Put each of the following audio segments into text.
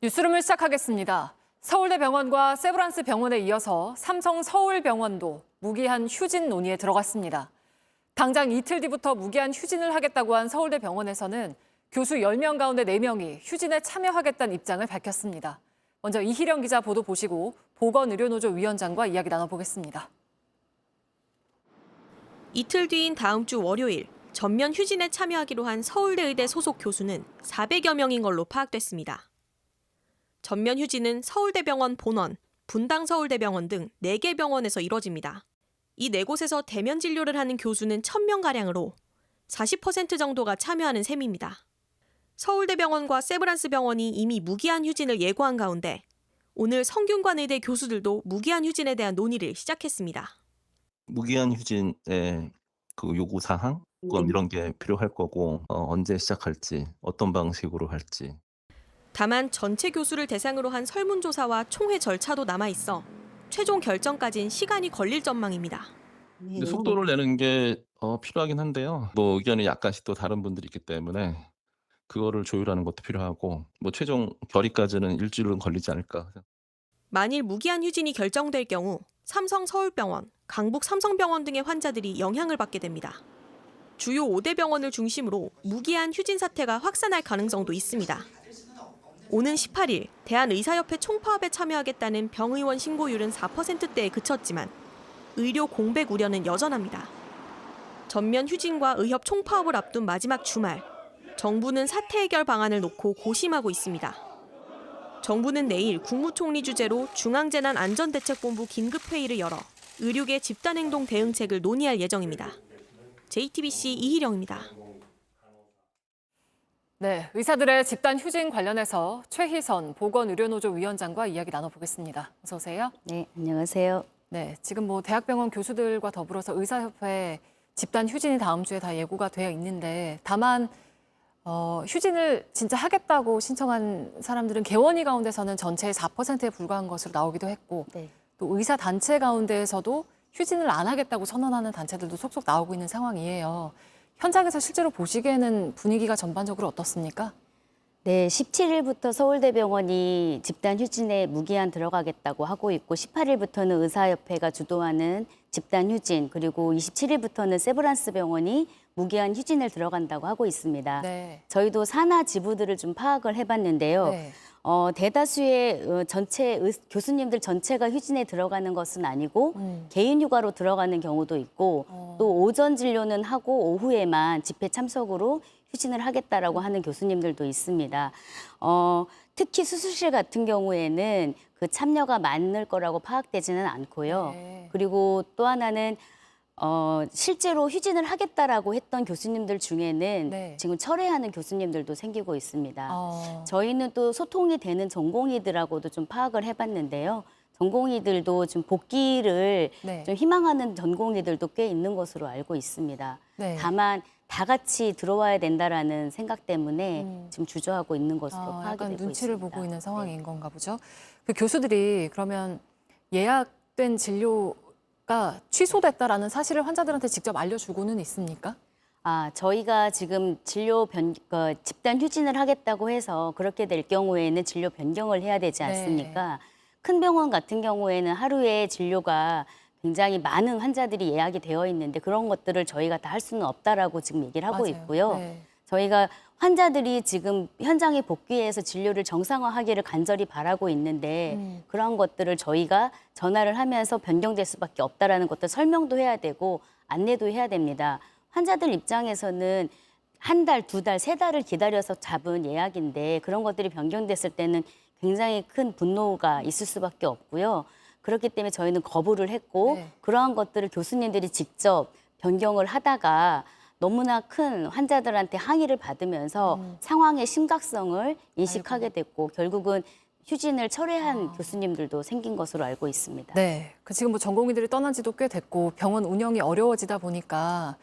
뉴스룸을 시작하겠습니다. 서울대병원과 세브란스 병원에 이어서 삼성 서울병원도 무기한 휴진 논의에 들어갔습니다. 당장 이틀 뒤부터 무기한 휴진을 하겠다고 한 서울대병원에서는 교수 10명 가운데 4명이 휴진에 참여하겠다는 입장을 밝혔습니다. 먼저 이희령 기자 보도 보시고 보건의료노조 위원장과 이야기 나눠보겠습니다. 이틀 뒤인 다음 주 월요일 전면 휴진에 참여하기로 한 서울대의대 소속 교수는 400여 명인 걸로 파악됐습니다. 전면 휴진은 서울대병원 본원, 분당서울대병원 등 4개 병원에서 이뤄집니다. 이 4곳에서 대면 진료를 하는 교수는 1000명가량으로 40% 정도가 참여하는 셈입니다. 서울대병원과 세브란스 병원이 이미 무기한 휴진을 예고한 가운데 오늘 성균관 의대 교수들도 무기한 휴진에 대한 논의를 시작했습니다. 무기한 휴진의 그 요구 사항 이런 게 필요할 거고 언제 시작할지 어떤 방식으로 할지. 다만 전체 교수를 대상으로 한 설문조사와 총회 절차도 남아있어 최종 결정까지는 시간이 걸릴 전망입니다. 근데 속도를 내는 게 필요하긴 한데요. 뭐 의견이 약간씩 또 다른 분들이 있기 때문에 그거를 조율하는 것도 필요하고 뭐 최종 결의까지는 일주일은 걸리지 않을까. 만일 무기한 휴진이 결정될 경우 삼성 서울병원, 강북 삼성병원 등의 환자들이 영향을 받게 됩니다. 주요 5대 병원을 중심으로 무기한 휴진 사태가 확산할 가능성도 있습니다. 오는 18일 대한의사협회 총파업에 참여하겠다는 병의원 신고율은 4%대에 그쳤지만 의료 공백 우려는 여전합니다. 전면 휴진과 의협 총파업을 앞둔 마지막 주말, 정부는 사태 해결 방안을 놓고 고심하고 있습니다. 정부는 내일 국무총리 주재로 중앙재난안전대책본부 긴급회의를 열어 의료계 집단행동 대응책을 논의할 예정입니다. JTBC 이희령입니다. 네, 의사들의 집단 휴진 관련해서 최희선 보건의료노조 위원장과 이야기 나눠보겠습니다. 어서 오세요. 네, 안녕하세요. 네, 지금 대학병원 교수들과 더불어서 의사협회 집단 휴진이 다음 주에 다 예고가 되어 있는데 다만 휴진을 진짜 하겠다고 신청한 사람들은 개원이 가운데서는 전체의 4%에 불과한 것으로 나오기도 했고 네. 또 의사 단체 가운데에서도 휴진을 안 하겠다고 선언하는 단체들도 속속 나오고 있는 상황이에요. 현장에서 실제로 보시기에는 분위기가 전반적으로 어떻습니까? 네, 17일부터 서울대병원이 집단 휴진에 무기한 들어가겠다고 하고 있고 18일부터는 의사협회가 주도하는 집단 휴진 그리고 27일부터는 세브란스 병원이 무기한 휴진을 들어간다고 하고 있습니다. 네. 저희도 산하 지부들을 좀 파악을 해봤는데요. 네. 대다수의 전체 교수님들 전체가 휴진에 들어가는 것은 아니고 개인 휴가로 들어가는 경우도 있고 또 오전 진료는 하고 오후에만 집회 참석으로 휴진을 하겠다라고 하는 교수님들도 있습니다. 특히 수술실 같은 경우에는 그 참여가 많을 거라고 파악되지는 않고요. 네. 그리고 또 하나는 실제로 휴진을 하겠다라고 했던 교수님들 중에는 네. 지금 철회하는 교수님들도 생기고 있습니다. 어, 저희는 또 소통이 되는 전공의들하고도 좀 파악을 해봤는데요. 전공의들도 좀 복귀를 네. 좀 희망하는 전공의들도 꽤 있는 것으로 알고 있습니다. 네. 다만 다 같이 들어와야 된다라는 생각 때문에 지금 주저하고 있는 것으로 파악이 약간 되고 눈치를 있습니다. 보고 있는 상황인 건가 보죠. 그 교수들이 그러면 예약된 진료가 취소됐다라는 사실을 환자들한테 직접 알려주고는 있습니까? 저희가 지금 집단 휴진을 하겠다고 해서 그렇게 될 경우에는 진료 변경을 해야 되지 않습니까? 큰 병원 같은 경우에는 하루에 진료가 굉장히 많은 환자들이 예약이 되어 있는데 그런 것들을 저희가 다 할 수는 없다라고 지금 얘기를 하고 맞아요. 있고요. 네. 저희가 환자들이 지금 현장에 복귀해서 진료를 정상화하기를 간절히 바라고 있는데 그런 것들을 저희가 전화를 하면서 변경될 수밖에 없다라는 것들 설명도 해야 되고 안내도 해야 됩니다. 환자들 입장에서는 한 달, 두 달, 세 달을 기다려서 잡은 예약인데 그런 것들이 변경됐을 때는 굉장히 큰 분노가 있을 수밖에 없고요. 그렇기 때문에 저희는 거부를 했고 네. 그러한 것들을 교수님들이 직접 변경을 하다가 너무나 큰 환자들한테 항의를 받으면서 상황의 심각성을 인식하게 됐고 결국은 휴진을 철회한 교수님들도 생긴 것으로 알고 있습니다. 네. 지금 전공의들이 떠난 지도 꽤 됐고 병원 운영이 어려워지다 보니까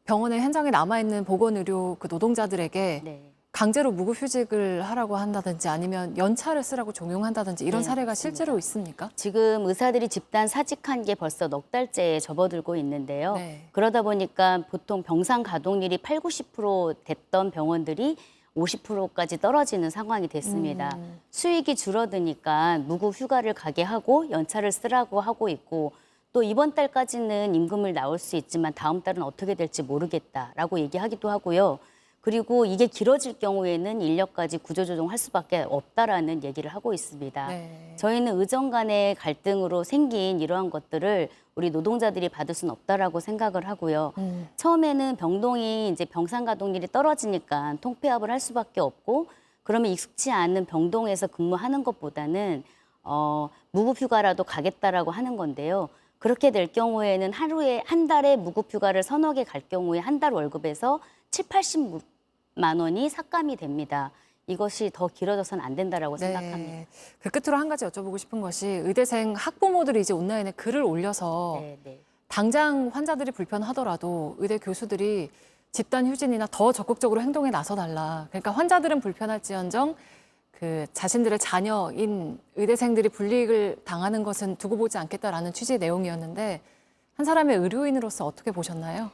병원의 현장에 남아있는 보건의료 노동자들에게 네. 강제로 무급휴직을 하라고 한다든지 아니면 연차를 쓰라고 종용한다든지 이런 네, 사례가 맞습니다. 실제로 있습니까? 지금 의사들이 집단 사직한 게 벌써 넉 달째에 접어들고 있는데요. 네. 그러다 보니까 보통 병상 가동률이 80, 90% 됐던 병원들이 50%까지 떨어지는 상황이 됐습니다. 수익이 줄어드니까 무급 휴가를 가게 하고 연차를 쓰라고 하고 있고 또 이번 달까지는 임금을 나올 수 있지만 다음 달은 어떻게 될지 모르겠다라고 얘기하기도 하고요. 그리고 이게 길어질 경우에는 인력까지 구조조정할 수밖에 없다라는 얘기를 하고 있습니다. 네. 저희는 의정 간의 갈등으로 생긴 이러한 것들을 우리 노동자들이 받을 수는 없다라고 생각을 하고요. 처음에는 병동이 이제 병상 가동률이 떨어지니까 통폐합을 할 수밖에 없고 그러면 익숙치 않은 병동에서 근무하는 것보다는 무급휴가라도 가겠다라고 하는 건데요. 그렇게 될 경우에는 하루에 한 달에 무급휴가를 서너 개 갈 경우에 한 달 월급에서 80만 원이 삭감이 됩니다. 이것이 더 길어져서는 안 된다라고 생각합니다. 그 끝으로 한 가지 여쭤보고 싶은 것이 의대생 학부모들이 이제 온라인에 글을 올려서 네. 당장 환자들이 불편하더라도 의대 교수들이 집단 휴진이나 더 적극적으로 행동에 나서달라. 그러니까 환자들은 불편할지언정 그 자신들의 자녀인 의대생들이 불이익을 당하는 것은 두고 보지 않겠다라는 취지의 내용이었는데 한 사람의 의료인으로서 어떻게 보셨나요?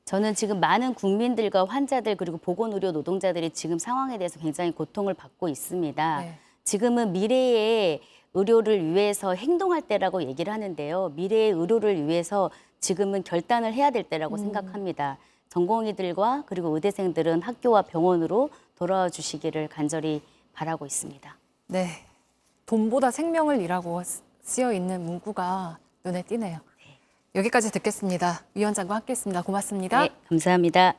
저는 지금 많은 국민들과 환자들 그리고 보건의료 노동자들이 지금 상황에 대해서 굉장히 고통을 받고 있습니다. 네. 지금은 미래의 의료를 위해서 행동할 때라고 얘기를 하는데요. 미래의 의료를 위해서 지금은 결단을 해야 될 때라고 생각합니다. 전공의들과 그리고 의대생들은 학교와 병원으로 돌아와 주시기를 간절히 바라고 있습니다. 네. 돈보다 생명을 이라고 쓰여 있는 문구가 눈에 띄네요. 여기까지 듣겠습니다. 위원장과 함께했습니다. 고맙습니다. 네, 감사합니다.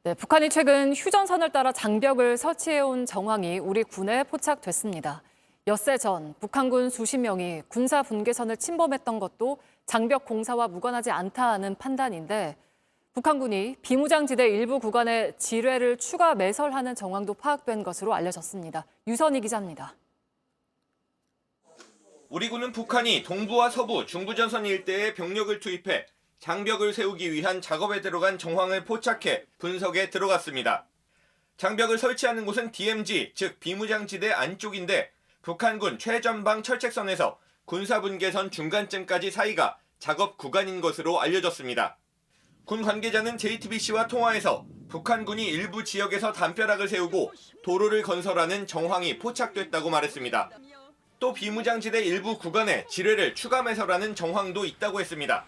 네, 북한이 최근 휴전선을 따라 장벽을 설치해온 정황이 우리 군에 포착됐습니다. 엿새 전 북한군 수십 명이 군사 분계선을 침범했던 것도 장벽 공사와 무관하지 않다는 판단인데 북한군이 비무장지대 일부 구간에 지뢰를 추가 매설하는 정황도 파악된 것으로 알려졌습니다. 유선희 기자입니다. 우리 군은 북한이 동부와 서부, 중부전선 일대에 병력을 투입해 장벽을 세우기 위한 작업에 들어간 정황을 포착해 분석에 들어갔습니다. 장벽을 설치하는 곳은 DMZ, 즉 비무장지대 안쪽인데 북한군 최전방 철책선에서 군사분계선 중간쯤까지 사이가 작업 구간인 것으로 알려졌습니다. 군 관계자는 JTBC와 통화에서 북한군이 일부 지역에서 담벼락을 세우고 도로를 건설하는 정황이 포착됐다고 말했습니다. 또 비무장지대 일부 구간에 지뢰를 추가 매설하는 정황도 있다고 했습니다.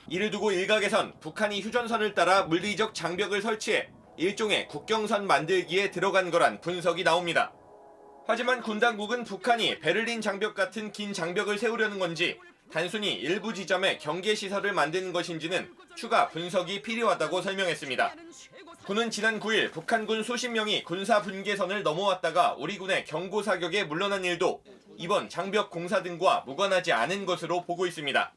이를 두고 일각에선 북한이 휴전선을 따라 물리적 장벽을 설치해 일종의 국경선 만들기에 들어간 거란 분석이 나옵니다. 하지만 군 당국은 북한이 베를린 장벽 같은 긴 장벽을 세우려는 건지 단순히 일부 지점에 경계시설을 만드는 것인지는 추가 분석이 필요하다고 설명했습니다. 군은 지난 9일 북한군 수십 명이 군사 분계선을 넘어왔다가 우리 군의 경고 사격에 물러난 일도 이번 장벽 공사 등과 무관하지 않은 것으로 보고 있습니다.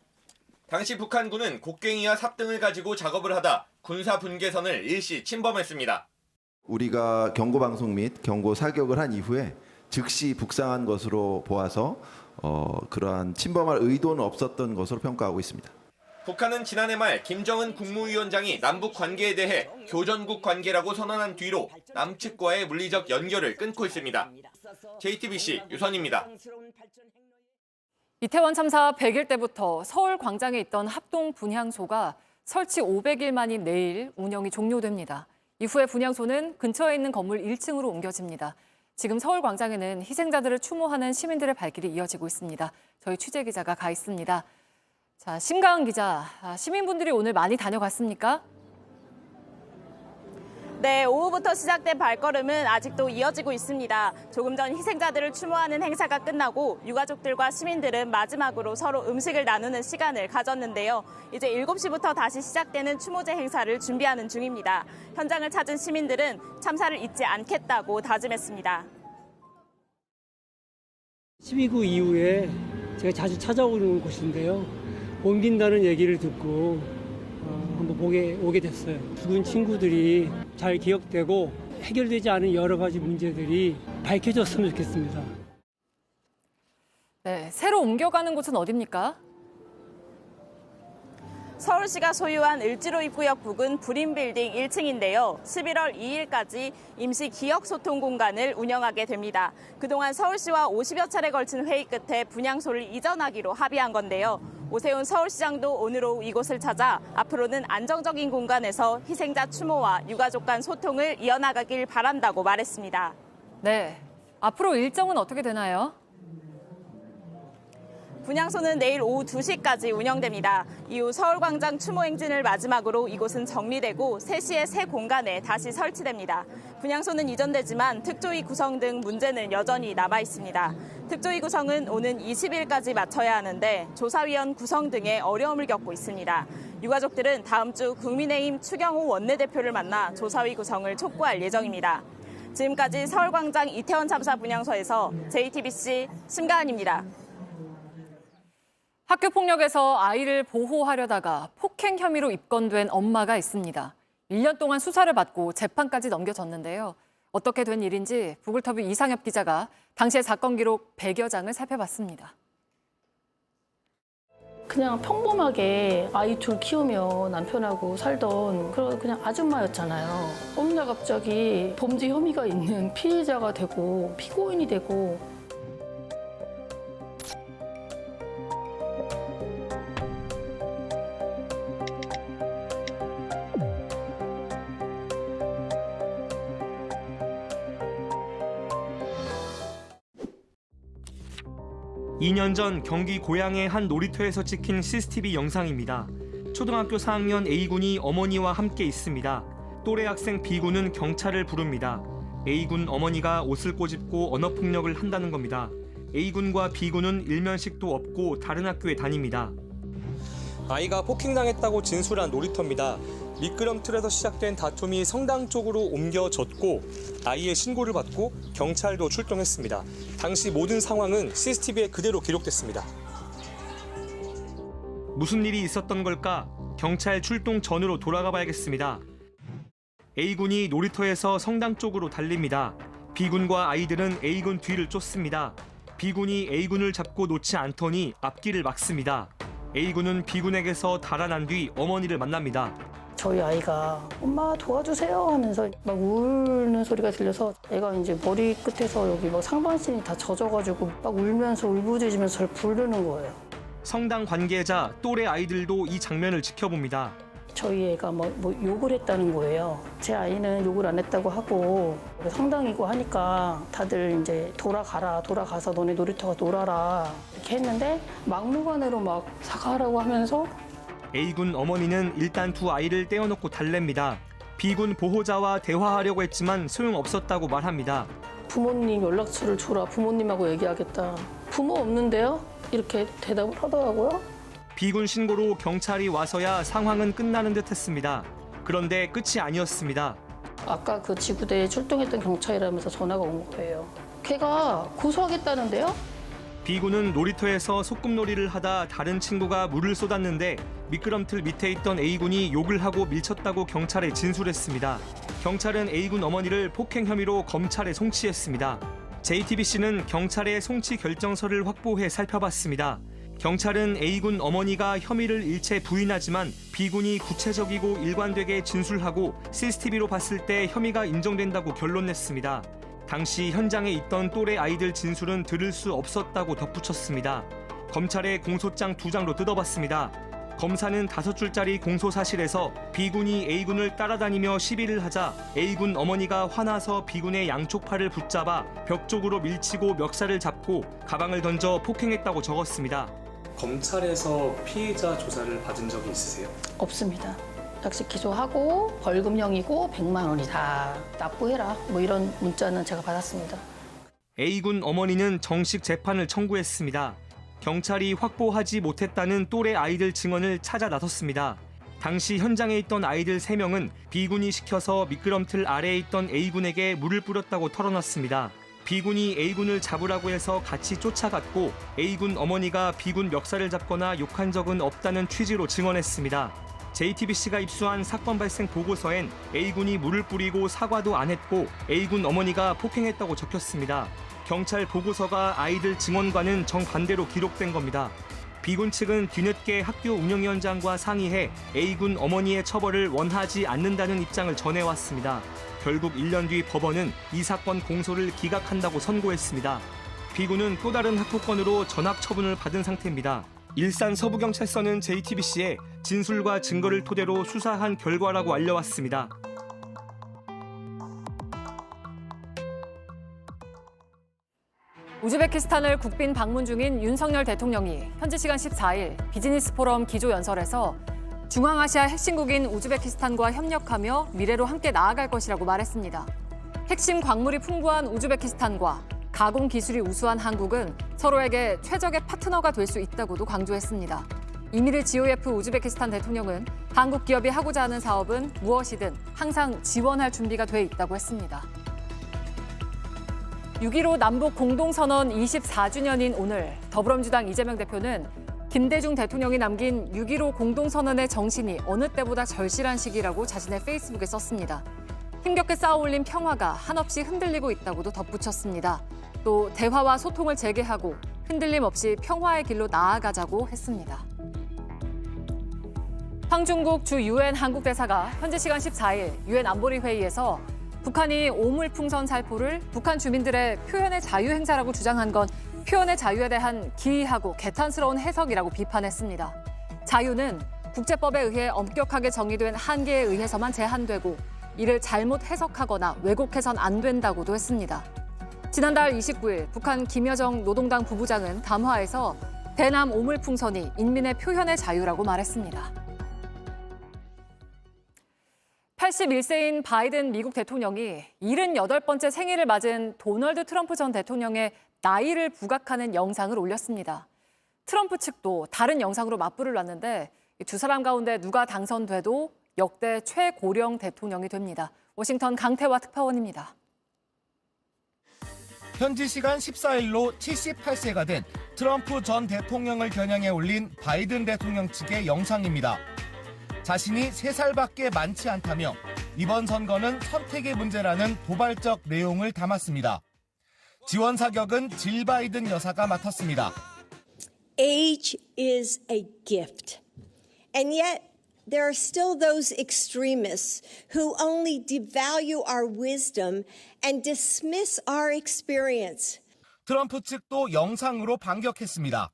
당시 북한군은 곡괭이와 삽 등을 가지고 작업을 하다 군사 분계선을 일시 침범했습니다. 우리가 경고 방송 및 경고 사격을 한 이후에 즉시 북상한 것으로 보아서 그러한 침범할 의도는 없었던 것으로 평가하고 있습니다. 북한은 지난해 말 김정은 국무위원장이 남북 관계에 대해 교전국 관계라고 선언한 뒤로 남측과의 물리적 연결을 끊고 있습니다. JTBC 유선입니다. 이태원 참사 100일 때부터 서울 광장에 있던 합동 분향소가 설치 500일 만인 내일 운영이 종료됩니다. 이후에 분향소는 근처에 있는 건물 1층으로 옮겨집니다. 지금 서울 광장에는 희생자들을 추모하는 시민들의 발길이 이어지고 있습니다. 저희 취재 기자가 가 있습니다. 자, 심가은 기자, 시민분들이 오늘 많이 다녀갔습니까? 네, 오후부터 시작된 발걸음은 아직도 이어지고 있습니다. 조금 전 희생자들을 추모하는 행사가 끝나고 유가족들과 시민들은 마지막으로 서로 음식을 나누는 시간을 가졌는데요. 이제 7시부터 다시 시작되는 추모제 행사를 준비하는 중입니다. 현장을 찾은 시민들은 참사를 잊지 않겠다고 다짐했습니다. 12구 이후에 제가 자주 찾아오는 곳인데요. 옮긴다는 얘기를 듣고 한번 오게 됐어요. 죽은 친구들이 잘 기억되고 해결되지 않은 여러 가지 문제들이 밝혀졌으면 좋겠습니다. 네, 새로 옮겨가는 곳은 어디입니까? 서울시가 소유한 을지로 입구역 부근 브림빌딩 1층인데요. 11월 2일까지 임시 기억 소통 공간을 운영하게 됩니다. 그동안 서울시와 50여 차례 걸친 회의 끝에 분향소를 이전하기로 합의한 건데요. 오세훈 서울시장도 오늘 오후 이곳을 찾아 앞으로는 안정적인 공간에서 희생자 추모와 유가족 간 소통을 이어나가길 바란다고 말했습니다. 네. 앞으로 일정은 어떻게 되나요? 분향소는 내일 오후 2시까지 운영됩니다. 이후 서울광장 추모 행진을 마지막으로 이곳은 정리되고 3시에 새 공간에 다시 설치됩니다. 분향소는 이전되지만 특조위 구성 등 문제는 여전히 남아 있습니다. 특조위 구성은 오는 20일까지 마쳐야 하는데 조사위원 구성 등의 어려움을 겪고 있습니다. 유가족들은 다음 주 국민의힘 추경호 원내대표를 만나 조사위 구성을 촉구할 예정입니다. 지금까지 서울광장 이태원 참사 분향소에서 JTBC 심가은입니다. 학교 폭력에서 아이를 보호하려다가 폭행 혐의로 입건된 엄마가 있습니다. 1년 동안 수사를 받고 재판까지 넘겨졌는데요. 어떻게 된 일인지 북울터뷰 이상엽 기자가 당시의 사건 기록 100여 장을 살펴봤습니다. 그냥 평범하게 아이 둘 키우며 남편하고 살던 그냥 아줌마였잖아요. 어느 날 갑자기 범죄 혐의가 있는 피해자가 되고 피고인이 되고 2년 전 경기 고양의 한 놀이터에서 찍힌 CCTV 영상입니다. 초등학교 4학년 A군이 어머니와 함께 있습니다. 또래 학생 B군은 경찰을 부릅니다. A군 어머니가 옷을 꼬집고 언어폭력을 한다는 겁니다. A군과 B군은 일면식도 없고 다른 학교에 다닙니다. 아이가 폭행당했다고 진술한 놀이터입니다. 미끄럼틀에서 시작된 다툼이 성당 쪽으로 옮겨졌고 아이의 신고를 받고 경찰도 출동했습니다. 당시 모든 상황은 CCTV에 그대로 기록됐습니다. 무슨 일이 있었던 걸까? 경찰 출동 전으로 돌아가 봐야겠습니다. A군이 놀이터에서 성당 쪽으로 달립니다. B군과 아이들은 A군 뒤를 쫓습니다. B군이 A군을 잡고 놓지 않더니 앞길을 막습니다. A군은 B군에게서 달아난 뒤 어머니를 만납니다. 저희 아이가 엄마 도와주세요 하면서 막 우는 소리가 들려서 애가 이제 머리 끝에서 여기 막 상반신이 다 젖어가지고 막 울면서 울부짖으면서 저를 부르는 거예요. 성당 관계자 또래 아이들도 이 장면을 지켜봅니다. 저희 애가 뭐 욕을 했다는 거예요. 제 아이는 욕을 안 했다고 하고 성당이고 하니까 다들 이제 돌아가서 너네 놀이터가 놀아라 이렇게 했는데 막무가내로 막 사과하라고 하면서 A군 어머니는 일단 두 아이를 떼어놓고 달랩니다. B군 보호자와 대화하려고 했지만 소용없었다고 말합니다. 부모님 연락처를 줘라. 부모님하고 얘기하겠다. 부모 없는데요? 이렇게 대답을 하더라고요. B군 신고로 경찰이 와서야 상황은 끝나는 듯 했습니다. 그런데 끝이 아니었습니다. 아까 그 지구대에 출동했던 경찰이라면서 전화가 온 거예요. 걔가 고소하겠다는데요? B군은 놀이터에서 소꿉놀이를 하다 다른 친구가 물을 쏟았는데 미끄럼틀 밑에 있던 A군이 욕을 하고 밀쳤다고 경찰에 진술했습니다. 경찰은 A군 어머니를 폭행 혐의로 검찰에 송치했습니다. JTBC는 경찰의 송치 결정서를 확보해 살펴봤습니다. 경찰은 A군 어머니가 혐의를 일체 부인하지만 B군이 구체적이고 일관되게 진술하고 CCTV로 봤을 때 혐의가 인정된다고 결론냈습니다. 당시 현장에 있던 또래 아이들 진술은 들을 수 없었다고 덧붙였습니다. 검찰의 공소장 2장로 뜯어봤습니다. 검사는 5줄짜리 공소사실에서 B군이 A군을 따라다니며 시비를 하자 A군 어머니가 화나서 B군의 양쪽 팔을 붙잡아 벽 쪽으로 밀치고 멱살을 잡고 가방을 던져 폭행했다고 적었습니다. 검찰에서 피해자 조사를 받은 적이 있으세요? 없습니다. 역시 기소하고 벌금형이고 100만 원이다. 납부해라. 뭐 이런 문자는 제가 받았습니다. A군 어머니는 정식 재판을 청구했습니다. 경찰이 확보하지 못했다는 또래 아이들 증언을 찾아 나섰습니다. 당시 현장에 있던 아이들 3명은 B군이 시켜서 미끄럼틀 아래에 있던 A군에게 물을 뿌렸다고 털어놨습니다. B군이 A군을 잡으라고 해서 같이 쫓아갔고 A군 어머니가 B군 멱살을 잡거나 욕한 적은 없다는 취지로 증언했습니다. JTBC가 입수한 사건 발생 보고서엔 A군이 물을 뿌리고 사과도 안 했고 A군 어머니가 폭행했다고 적혔습니다. 경찰 보고서가 아이들 증언과는 정반대로 기록된 겁니다. B군 측은 뒤늦게 학교 운영위원장과 상의해 A군 어머니의 처벌을 원하지 않는다는 입장을 전해왔습니다. 결국 1년 뒤 법원은 이 사건 공소를 기각한다고 선고했습니다. B군은 또 다른 학폭건으로 전학 처분을 받은 상태입니다. 일산 서부경찰서는 JTBC에 진술과 증거를 토대로 수사한 결과라고 알려왔습니다. 우즈베키스탄을 국빈 방문 중인 윤석열 대통령이 현지 시간 14일 비즈니스 포럼 기조연설에서 중앙아시아 핵심국인 우즈베키스탄과 협력하며 미래로 함께 나아갈 것이라고 말했습니다. 핵심 광물이 풍부한 우즈베키스탄과 가공 기술이 우수한 한국은 서로에게 최적의 파트너가 될 수 있다고도 강조했습니다. 이미르 지오예프 우즈베키스탄 대통령은 한국 기업이 하고자 하는 사업은 무엇이든 항상 지원할 준비가 돼 있다고 했습니다. 6.15 남북 공동선언 24주년인 오늘 더불어민주당 이재명 대표는 김대중 대통령이 남긴 6.15 공동선언의 정신이 어느 때보다 절실한 시기라고 자신의 페이스북에 썼습니다. 힘겹게 쌓아올린 평화가 한없이 흔들리고 있다고도 덧붙였습니다. 또 대화와 소통을 재개하고 흔들림 없이 평화의 길로 나아가자고 했습니다. 황중국 주 UN 한국대사가 현지 시간 14일 UN 안보리 회의에서 북한이 오물풍선 살포를 북한 주민들의 표현의 자유 행사라고 주장한 건 표현의 자유에 대한 기이하고 개탄스러운 해석이라고 비판했습니다. 자유는 국제법에 의해 엄격하게 정의된 한계에 의해서만 제한되고 이를 잘못 해석하거나 왜곡해선 안 된다고도 했습니다. 지난달 29일 북한 김여정 노동당 부부장은 담화에서 대남 오물풍선이 인민의 표현의 자유라고 말했습니다. 81세인 바이든 미국 대통령이 78번째 생일을 맞은 도널드 트럼프 전 대통령의 나이를 부각하는 영상을 올렸습니다. 트럼프 측도 다른 영상으로 맞불을 놨는데 두 사람 가운데 누가 당선돼도 역대 최고령 대통령이 됩니다. 워싱턴 강태화 특파원입니다. 현지 시간 14일로 78세가 된 트럼프 전 대통령을 겨냥해 올린 바이든 대통령 측의 영상입니다. 자신이 3살밖에 많지 않다며 이번 선거는 선택의 문제라는 도발적 내용을 담았습니다. 지원 사격은 질 바이든 여사가 맡았습니다. Age is a gift. And yet there are still those extremists who only devalue our wisdom and dismiss our experience. 트럼프 측도 영상으로 반격했습니다.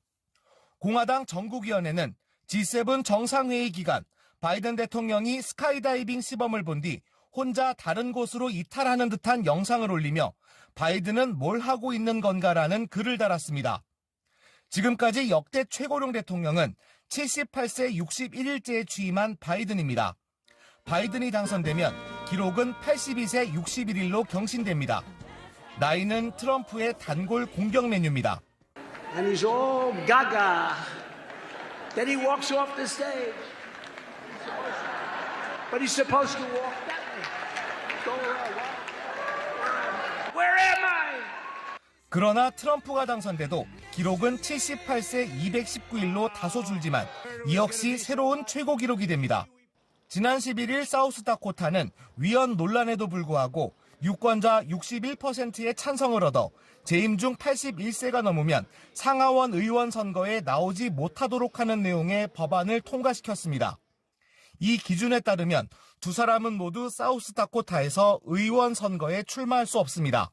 공화당 전국위원회는 G7 정상회의 기간 바이든 대통령이 스카이다이빙 시범을 본 뒤 혼자 다른 곳으로 이탈하는 듯한 영상을 올리며 바이든은 뭘 하고 있는 건가라는 글을 달았습니다. 지금까지 역대 최고령 대통령은 78세 61일째에 취임한 바이든입니다. 바이든이 당선되면 기록은 82세 61일로 경신됩니다. 나이는 트럼프의 단골 공격 메뉴입니다. And he's all gaga. Then he walks off the stage. But he's supposed to walk that way. Go around. Where am I? 그러나 트럼프가 당선돼도 기록은 78세 219일로 다소 줄지만 이 역시 새로운 최고 기록이 됩니다. 지난 11일 사우스다코타는 위헌 논란에도 불구하고 유권자 61%의 찬성을 얻어 재임 중 81세가 넘으면 상하원 의원 선거에 나오지 못하도록 하는 내용의 법안을 통과시켰습니다. 이 기준에 따르면 두 사람은 모두 사우스다코타에서 의원 선거에 출마할 수 없습니다.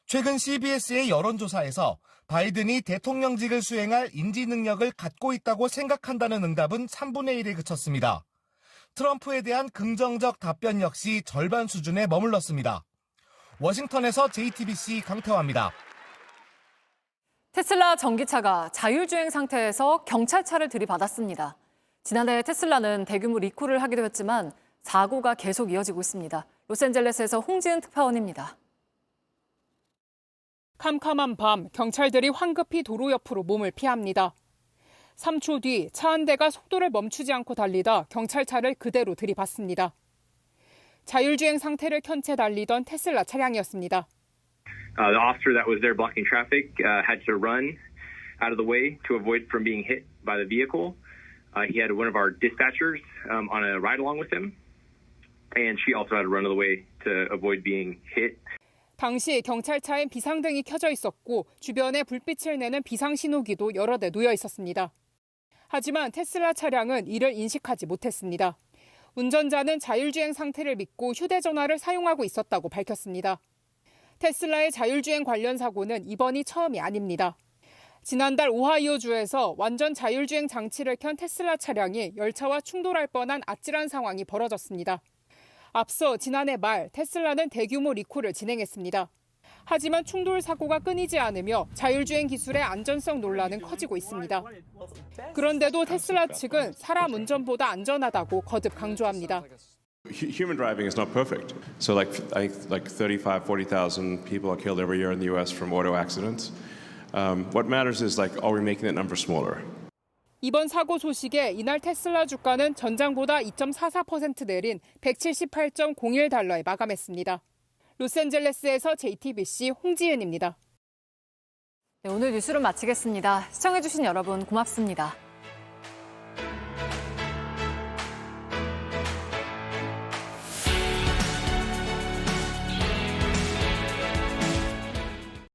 최근 CBS의 여론조사에서 바이든이 대통령직을 수행할 인지 능력을 갖고 있다고 생각한다는 응답은 3분의 1에 그쳤습니다. 트럼프에 대한 긍정적 답변 역시 절반 수준에 머물렀습니다. 워싱턴에서 JTBC 강태화입니다. 테슬라 전기차가 자율주행 상태에서 경찰차를 들이받았습니다. 지난해 테슬라는 대규모 리콜을 하기도 했지만 사고가 계속 이어지고 있습니다. 로스앤젤레스에서 홍지은 특파원입니다. 캄캄한 밤 경찰들이 황급히 도로 옆으로 몸을 피합니다. 3초 뒤 차 한 대가 속도를 멈추지 않고 달리다 경찰차를 그대로 들이받습니다. 자율주행 상태를 켠 채 달리던 테슬라 차량이었습니다. The officer that was there blocking traffic had to run out of the way to avoid from being hit by the vehicle. He had one of our dispatchers on a ride along with him, and she also had to run out of the way to avoid being hit. 당시 경찰차엔 비상등이 켜져 있었고 주변에 불빛을 내는 비상신호기도 여러 대 놓여 있었습니다. 하지만 테슬라 차량은 이를 인식하지 못했습니다. 운전자는 자율주행 상태를 믿고 휴대전화를 사용하고 있었다고 밝혔습니다. 테슬라의 자율주행 관련 사고는 이번이 처음이 아닙니다. 지난달 오하이오주에서 완전 자율주행 장치를 켠 테슬라 차량이 열차와 충돌할 뻔한 아찔한 상황이 벌어졌습니다. 앞서 지난해 말 테슬라는 대규모 리콜을 진행했습니다. 하지만 충돌 사고가 끊이지 않으며 자율주행 기술의 안전성 논란은 커지고 있습니다. 그런데도 테슬라 측은 사람 운전보다 안전하다고 거듭 강조합니다. Human driving is not perfect. So like 35,000-40,000 people are killed every year in the US from auto accidents. What matters is like, are we making that number smaller? 이번 사고 소식에 이날 테슬라 주가는 전장보다 2.44% 내린 178.01달러에 마감했습니다. 로스앤젤레스에서 JTBC 홍지은입니다. 네, 오늘 뉴스를 마치겠습니다. 시청해주신 여러분 고맙습니다.